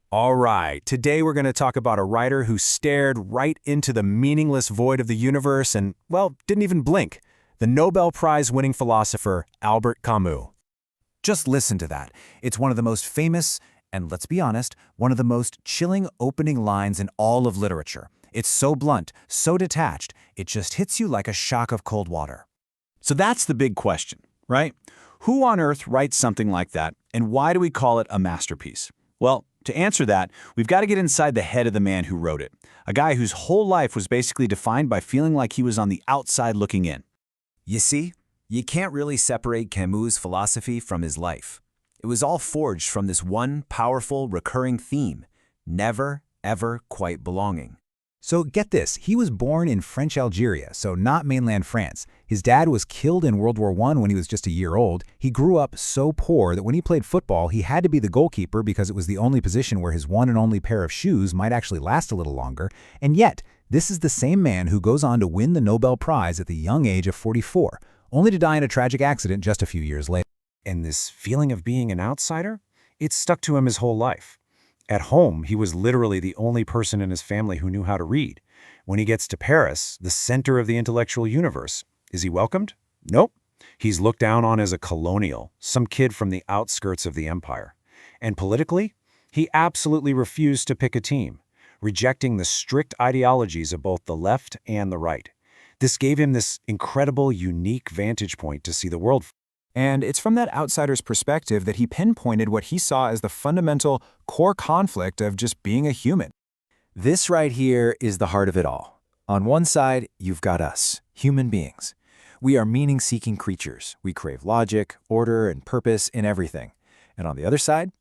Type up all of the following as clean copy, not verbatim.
All right, today we're going to talk about a writer who stared right into the meaningless void of the universe and, well, didn't even blink. The Nobel Prize-winning philosopher Albert Camus. Just listen to that. It's one of the most famous, and let's be honest, one of the most chilling opening lines in all of literature. It's so blunt, so detached, it just hits you like a shock of cold water. So that's the big question, right? Who on earth writes something like that, and why do we call it a masterpiece? Well, to answer that, we've got to get inside the head of the man who wrote it, a guy whose whole life was basically defined by feeling like he was on the outside looking in. You see, you can't really separate Camus' philosophy from his life. It was all forged from this one powerful, recurring theme: never, ever quite belonging. So get this, he was born in French Algeria, so not mainland France. His dad was killed in World War I when he was just a year old. He grew up so poor that when he played football, he had to be the goalkeeper because it was the only position where his one and only pair of shoes might actually last a little longer. And yet, this is the same man who goes on to win the Nobel Prize at the young age of 44, only to die in a tragic accident just a few years later. And this feeling of being an outsider, it stuck to him his whole life. At home, he was literally the only person in his family who knew how to read. When he gets to Paris, the center of the intellectual universe, is he welcomed? Nope. He's looked down on as a colonial, some kid from the outskirts of the empire. And politically, he absolutely refused to pick a team, rejecting the strict ideologies of both the left and the right. This gave him this incredible, unique vantage point to see the world. And it's from that outsider's perspective that he pinpointed what he saw as the fundamental core conflict of just being a human. This right here is the heart of it all. On one side, you've got us, human beings. We are meaning-seeking creatures. We crave logic, order, and purpose in everything. And on the other side,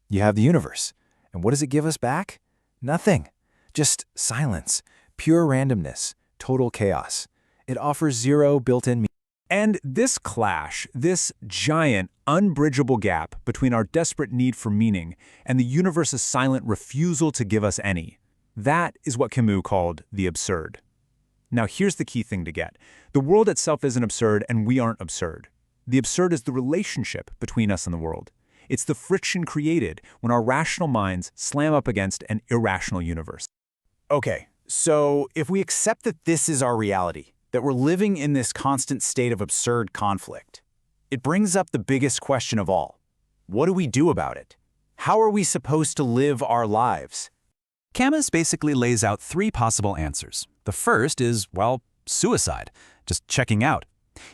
you have the universe. And what does it give us back? Nothing. Just silence, pure randomness, total chaos. It offers zero built-in meaning. And this clash, this giant, unbridgeable gap between our desperate need for meaning and the universe's silent refusal to give us any, that is what Camus called the absurd. Now here's the key thing to get. The world itself isn't absurd and we aren't absurd. The absurd is the relationship between us and the world. It's the friction created when our rational minds slam up against an irrational universe. Okay, so if we accept that this is our reality, that we're living in this constant state of absurd conflict, it brings up the biggest question of all. What do we do about it? How are we supposed to live our lives? Camus basically lays out three possible answers. The first is, well, suicide, just checking out.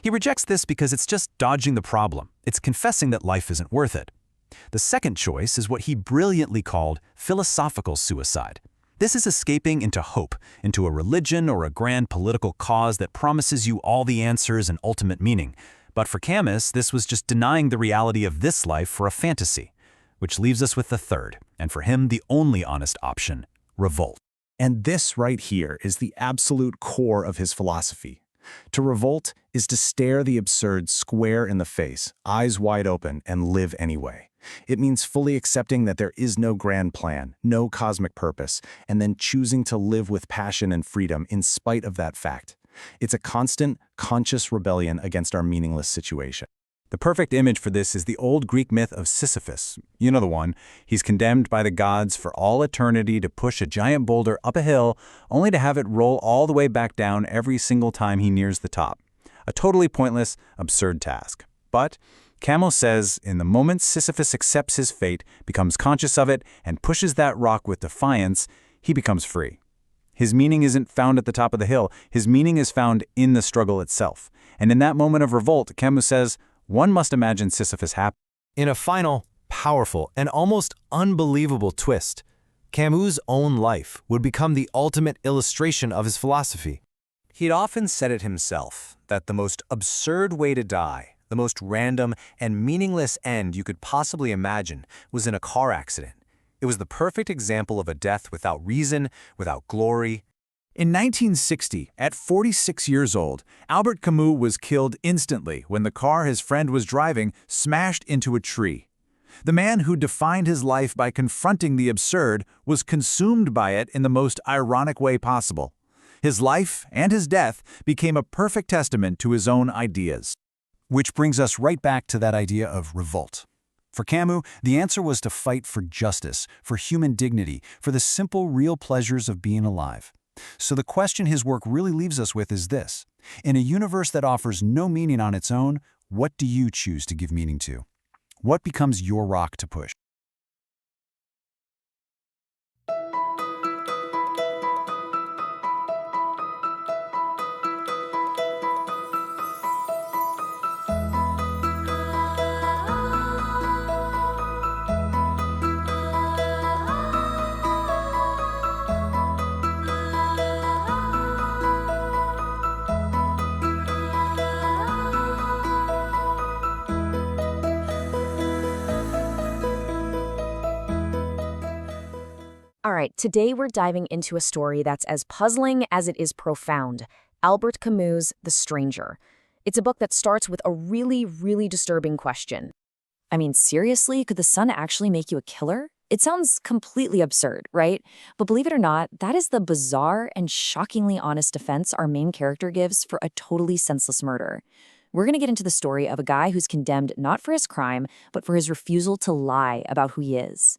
He rejects this because it's just dodging the problem. It's confessing that life isn't worth it. The second choice is what he brilliantly called philosophical suicide. This is escaping into hope, into a religion or a grand political cause that promises you all the answers and ultimate meaning. But for Camus, this was just denying the reality of this life for a fantasy, which leaves us with the third, and for him the only honest option: revolt. And this right here is the absolute core of his philosophy. To revolt is to stare the absurd square in the face, eyes wide open, and live anyway. It means fully accepting that there is no grand plan, no cosmic purpose, and then choosing to live with passion and freedom in spite of that fact. It's a constant, conscious rebellion against our meaningless situation. The perfect image for this is the old Greek myth of Sisyphus. You know the one. He's condemned by the gods for all eternity to push a giant boulder up a hill, only to have it roll all the way back down every single time he nears the top. A totally pointless, absurd task. But Camus says in the moment Sisyphus accepts his fate, becomes conscious of it, and pushes that rock with defiance, he becomes free. His meaning isn't found at the top of the hill. His meaning is found in the struggle itself. And in that moment of revolt, Camus says, one must imagine Sisyphus happy. In a final, powerful, and almost unbelievable twist, Camus' own life would become the ultimate illustration of his philosophy. He'd often said it himself, that the most absurd way to die, the most random and meaningless end you could possibly imagine, was in a car accident. It was the perfect example of a death without reason, without glory. In 1960, at 46 years old, Albert Camus was killed instantly when the car his friend was driving smashed into a tree. The man who defined his life by confronting the absurd was consumed by it in the most ironic way possible. His life and his death became a perfect testament to his own ideas. Which brings us right back to that idea of revolt. For Camus, the answer was to fight for justice, for human dignity, for the simple, real pleasures of being alive. So the question his work really leaves us with is this. In a universe that offers no meaning on its own, what do you choose to give meaning to? What becomes your rock to push? All right, today we're diving into a story that's as puzzling as it is profound. Albert Camus' The Stranger. It's a book that starts with a really disturbing question. I mean, seriously, could the sun actually make you a killer? It sounds completely absurd, right? But believe it or not, that is the bizarre and shockingly honest defense our main character gives for a totally senseless murder. We're going to get into the story of a guy who's condemned not for his crime, but for his refusal to lie about who he is.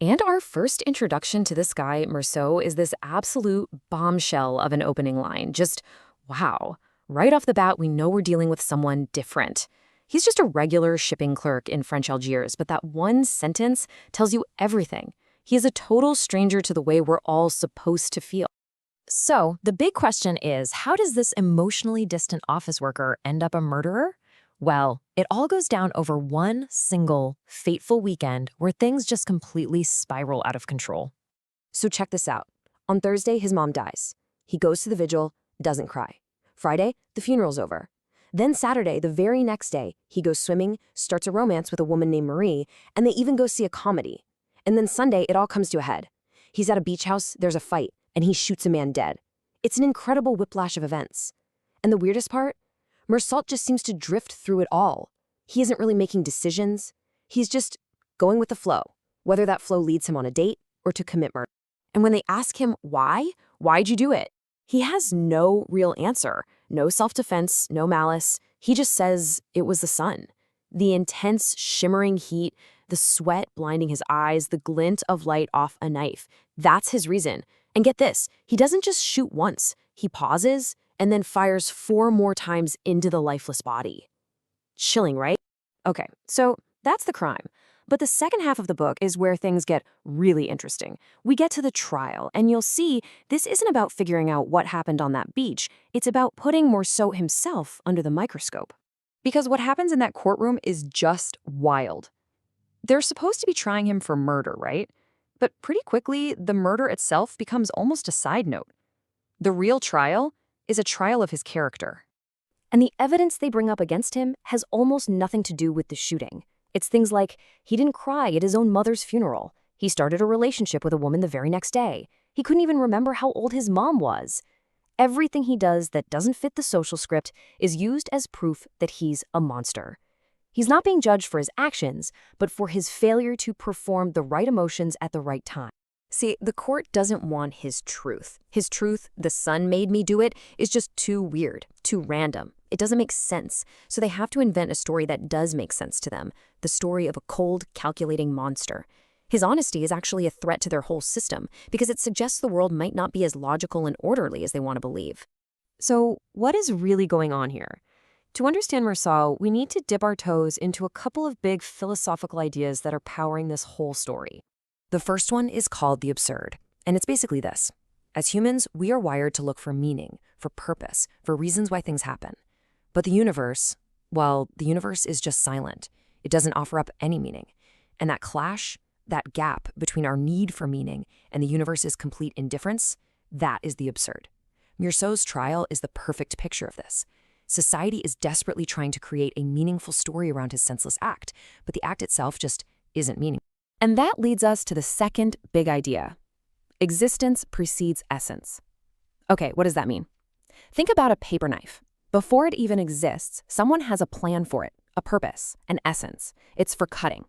And our first introduction to this guy, Meursault, is this absolute bombshell of an opening line. Just, wow. Right off the bat, we know we're dealing with someone different. He's just a regular shipping clerk in French Algiers, but that one sentence tells you everything. He is a total stranger to the way we're all supposed to feel. So, the big question is, how does this emotionally distant office worker end up a murderer? Well, it all goes down over one single, fateful weekend where things just completely spiral out of control. So check this out. On Thursday, his mom dies. He goes to the vigil, doesn't cry. Friday, the funeral's over. Then Saturday, the very next day, he goes swimming, starts a romance with a woman named Marie, and they even go see a comedy. And then Sunday, it all comes to a head. He's at a beach house, there's a fight, and he shoots a man dead. It's an incredible whiplash of events. And the weirdest part? Meursault just seems to drift through it all. He isn't really making decisions. He's just going with the flow, whether that flow leads him on a date or to commit murder. And when they ask him why'd you do it? He has no real answer. No self-defense, no malice. He just says it was the sun. The intense, shimmering heat, the sweat blinding his eyes, the glint of light off a knife. That's his reason. And get this, he doesn't just shoot once. He pauses and then fires 4 more times into the lifeless body. Chilling, right? Okay, so that's the crime. But the second half of the book is where things get really interesting. We get to the trial, and you'll see this isn't about figuring out what happened on that beach. It's about putting Meursault himself under the microscope. Because what happens in that courtroom is just wild. They're supposed to be trying him for murder, right? But pretty quickly, the murder itself becomes almost a side note. The real trial is a trial of his character. And the evidence they bring up against him has almost nothing to do with the shooting. It's things like, he didn't cry at his own mother's funeral. He started a relationship with a woman the very next day. He couldn't even remember how old his mom was. Everything he does that doesn't fit the social script is used as proof that he's a monster. He's not being judged for his actions, but for his failure to perform the right emotions at the right time. See, the court doesn't want his truth. His truth, the sun made me do it, is just too weird, too random. It doesn't make sense, so they have to invent a story that does make sense to them, the story of a cold, calculating monster. His honesty is actually a threat to their whole system, because it suggests the world might not be as logical and orderly as they want to believe. So, what is really going on here? To understand Meursault, we need to dip our toes into a couple of big philosophical ideas that are powering this whole story. The first one is called the absurd, and it's basically this. As humans, we are wired to look for meaning, for purpose, for reasons why things happen. But the universe, well, the universe is just silent. It doesn't offer up any meaning. And that clash, that gap between our need for meaning and the universe's complete indifference, that is the absurd. Meursault's trial is the perfect picture of this. Society is desperately trying to create a meaningful story around his senseless act, but the act itself just isn't meaningful. And that leads us to the second big idea. Existence precedes essence. Okay, what does that mean? Think about a paper knife. Before it even exists, someone has a plan for it, a purpose, an essence. It's for cutting.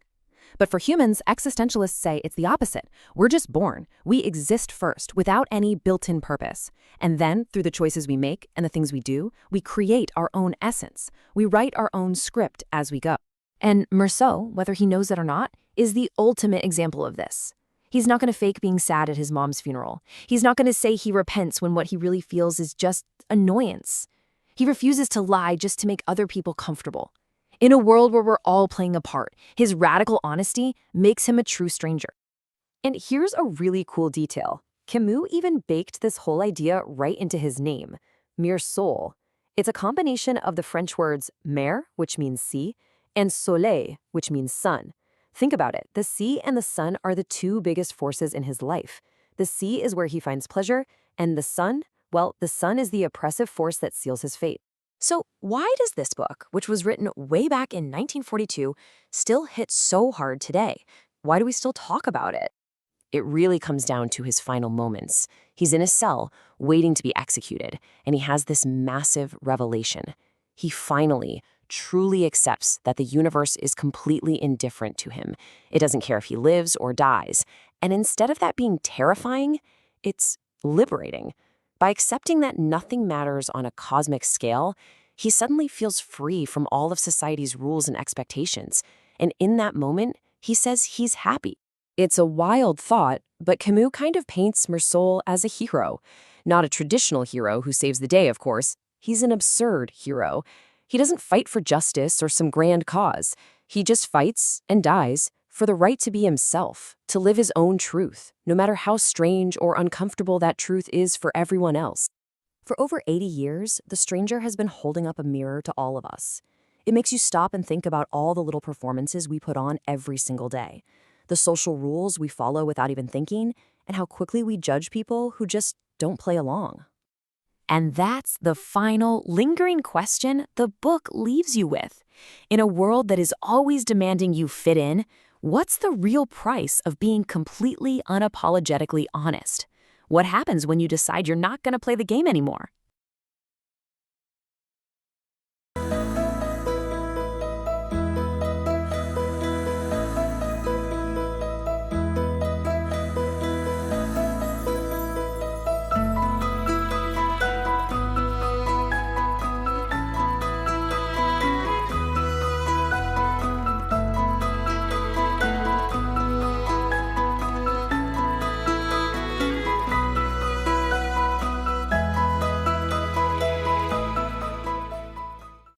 But for humans, existentialists say it's the opposite. We're just born. We exist first, without any built-in purpose. And then, through the choices we make and the things we do, we create our own essence. We write our own script as we go. And Meursault, whether he knows it or not, is the ultimate example of this. He's not going to fake being sad at his mom's funeral. He's not going to say he repents when what he really feels is just annoyance. He refuses to lie just to make other people comfortable. In a world where we're all playing a part, his radical honesty makes him a true stranger. And here's a really cool detail. Camus even baked this whole idea right into his name, Meursault. It's a combination of the French words mer, which means sea, and soleil, which means sun. Think about it. The sea and the sun are the two biggest forces in his life. The sea is where he finds pleasure, and the sun, well, the sun is the oppressive force that seals his fate. So why does this book, which was written way back in 1942, still hit so hard today? Why do we still talk about it? It really comes down to his final moments. He's in a cell, waiting to be executed, and he has this massive revelation. He finally, truly accepts that the universe is completely indifferent to him. It doesn't care if he lives or dies. And instead of that being terrifying, it's liberating. By accepting that nothing matters on a cosmic scale, he suddenly feels free from all of society's rules and expectations. And in that moment, he says he's happy. It's a wild thought, but Camus kind of paints Meursault as a hero. Not a traditional hero who saves the day, of course. He's an absurd hero. He doesn't fight for justice or some grand cause. He just fights and dies for the right to be himself, to live his own truth, no matter how strange or uncomfortable that truth is for everyone else. For over 80 years, The Stranger has been holding up a mirror to all of us. It makes you stop and think about all the little performances we put on every single day, the social rules we follow without even thinking, and how quickly we judge people who just don't play along. And that's the final, lingering question the book leaves you with. In a world that is always demanding you fit in, what's the real price of being completely unapologetically honest? What happens when you decide you're not going to play the game anymore?